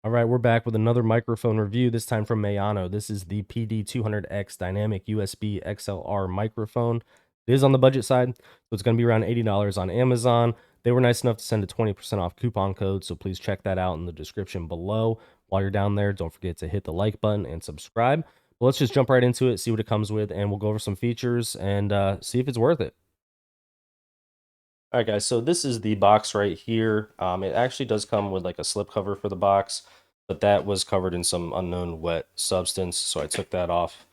All right, we're back with another microphone review, this time from Maono. This is the PD200X Dynamic USB XLR microphone. It is on the budget side, so it's going to be around $80 on Amazon. They were nice enough to send a 20% off coupon code, so please check that out in the description below. While you're down there, don't forget to hit the like button and subscribe. But let's just jump right into it, see what it comes with, and we'll go over some features and see if it's worth it. All right, guys, so this is the box right here. It actually does come with like a slip cover for the box, but that was covered in some unknown wet substance, so I took that off.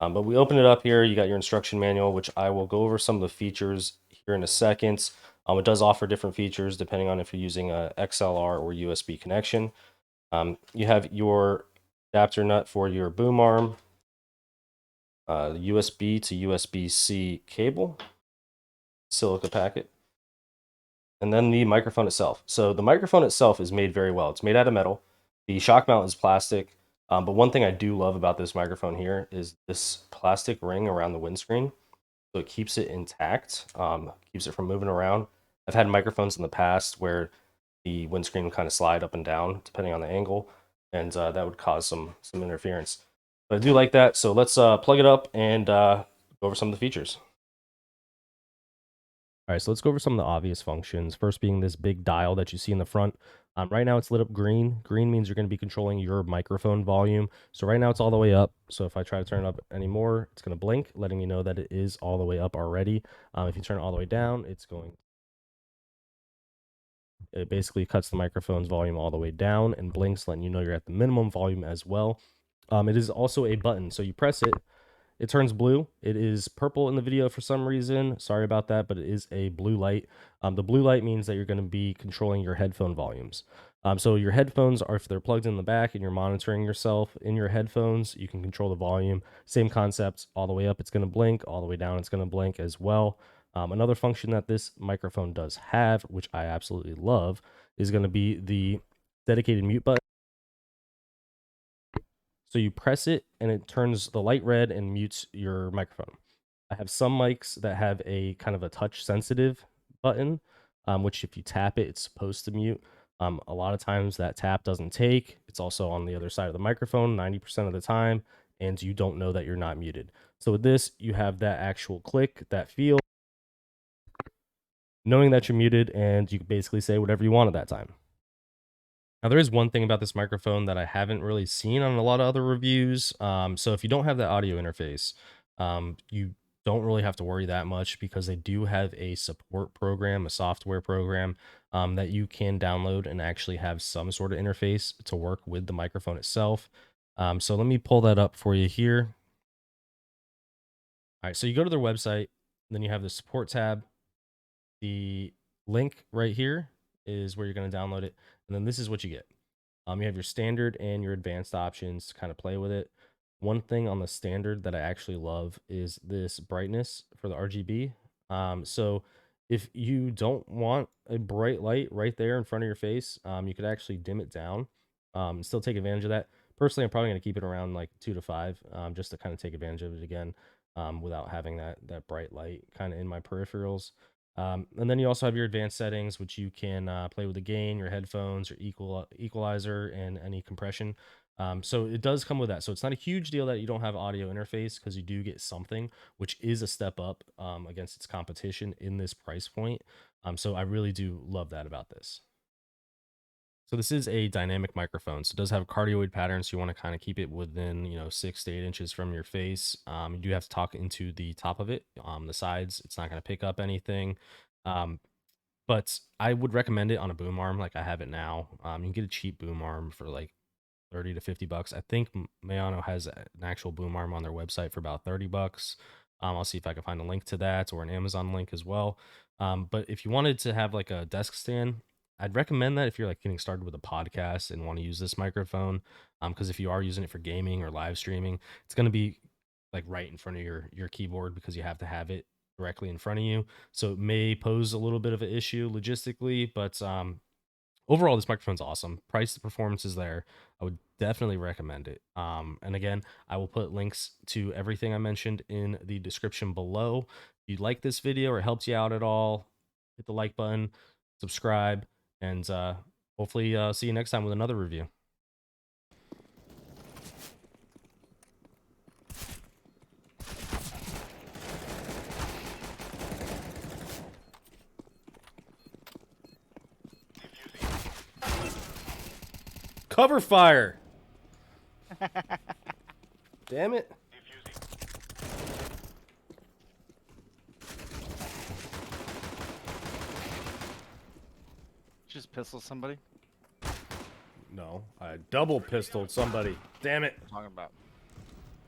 But we open it up here. You got your instruction manual, which I will go over some of the features here in a second. It does offer different features depending on if you're using a XLR or USB connection. You have your adapter nut for your boom arm, USB to USB-C cable, silica packet, and then the microphone itself. So the microphone itself is made very well. It's made out of metal. The shock mount is plastic. But one thing I do love about this microphone here is this plastic ring around the windscreen. So it keeps it intact, keeps it from moving around. I've had microphones in the past where the windscreen would kind of slide up and down depending on the angle, and that would cause some interference. But I do like that. So let's plug it up and go over some of the features. All right, so let's go over some of the obvious functions. First being this big dial that you see in the front. Right now it's lit up green. Green means you're going to be controlling your microphone volume. So right now it's all the way up. So if I try to turn it up anymore, it's going to blink, letting me know that it is all the way up already. If you turn it all the way down, it basically cuts the microphone's volume all the way down and blinks, letting you know you're at the minimum volume as well. It is also a button. So you press it, it turns blue. It is purple in the video for some reason. Sorry about that, but it is a blue light. The blue light means that you're going to be controlling your headphone volumes. So your headphones are, if they're plugged in the back and you're monitoring yourself in your headphones, you can control the volume. Same concepts, all the way up, it's going to blink. All the way down, it's going to blink as well. Another function that this microphone does have, which I absolutely love, is going to be the dedicated mute button. So you press it and it turns the light red and mutes your microphone. I have some mics that have a kind of a touch sensitive button, which if you tap it, it's supposed to mute. A lot of times that tap doesn't take. It's also on the other side of the microphone 90% of the time, and you don't know that you're not muted. So with this, you have that actual click, that feel, knowing that you're muted, and you can basically say whatever you want at that time. Now, there is one thing about this microphone that I haven't really seen on a lot of other reviews. So if you don't have that audio interface, you don't really have to worry that much because they do have a support program, a software program that you can download and actually have some sort of interface to work with the microphone itself. So let me pull that up for you here. All right, so you go to their website, then you have the support tab. The link right here is where you're going to download it. And then this is what you get. You have your standard and your advanced options to kind of play with it. One thing on the standard that I actually love is this brightness for the RGB. So if you don't want a bright light right there in front of your face, you could actually dim it down and still take advantage of that. Personally, I'm probably going to keep it around like 2 to 5 just to kind of take advantage of it again without having that bright light kind of in my peripherals. And then you also have your advanced settings, which you can play with the gain, your headphones, your equalizer, and any compression. So it does come with that. So it's not a huge deal that you don't have audio interface because you do get something, which is a step up against its competition in this price point. So I really do love that about this. So this is a dynamic microphone. So it does have a cardioid pattern. So you want to kind of keep it within, 6 to 8 inches from your face. You do have to talk into the top of it, the sides. It's not going to pick up anything. Um, but I would recommend it on a boom arm like I have it now. You can get a cheap boom arm for like 30 to 50 bucks. I think Maono has an actual boom arm on their website for about 30 bucks. I'll see if I can find a link to that or an Amazon link as well. But if you wanted to have like a desk stand, I'd recommend that if you're like getting started with a podcast and want to use this microphone. Because if you are using it for gaming or live streaming, it's going to be like right in front of your keyboard because you have to have it directly in front of you. So it may pose a little bit of an issue logistically, but overall, this microphone's awesome. Price to performance is there. I would definitely recommend it. And again, I will put links to everything I mentioned in the description below. If you like this video or helps you out at all, hit the like button, subscribe, and hopefully see you next time with another review. cover fire. Damn it. Just pistol somebody. No, I double pistoled somebody. Damn it. Talking about.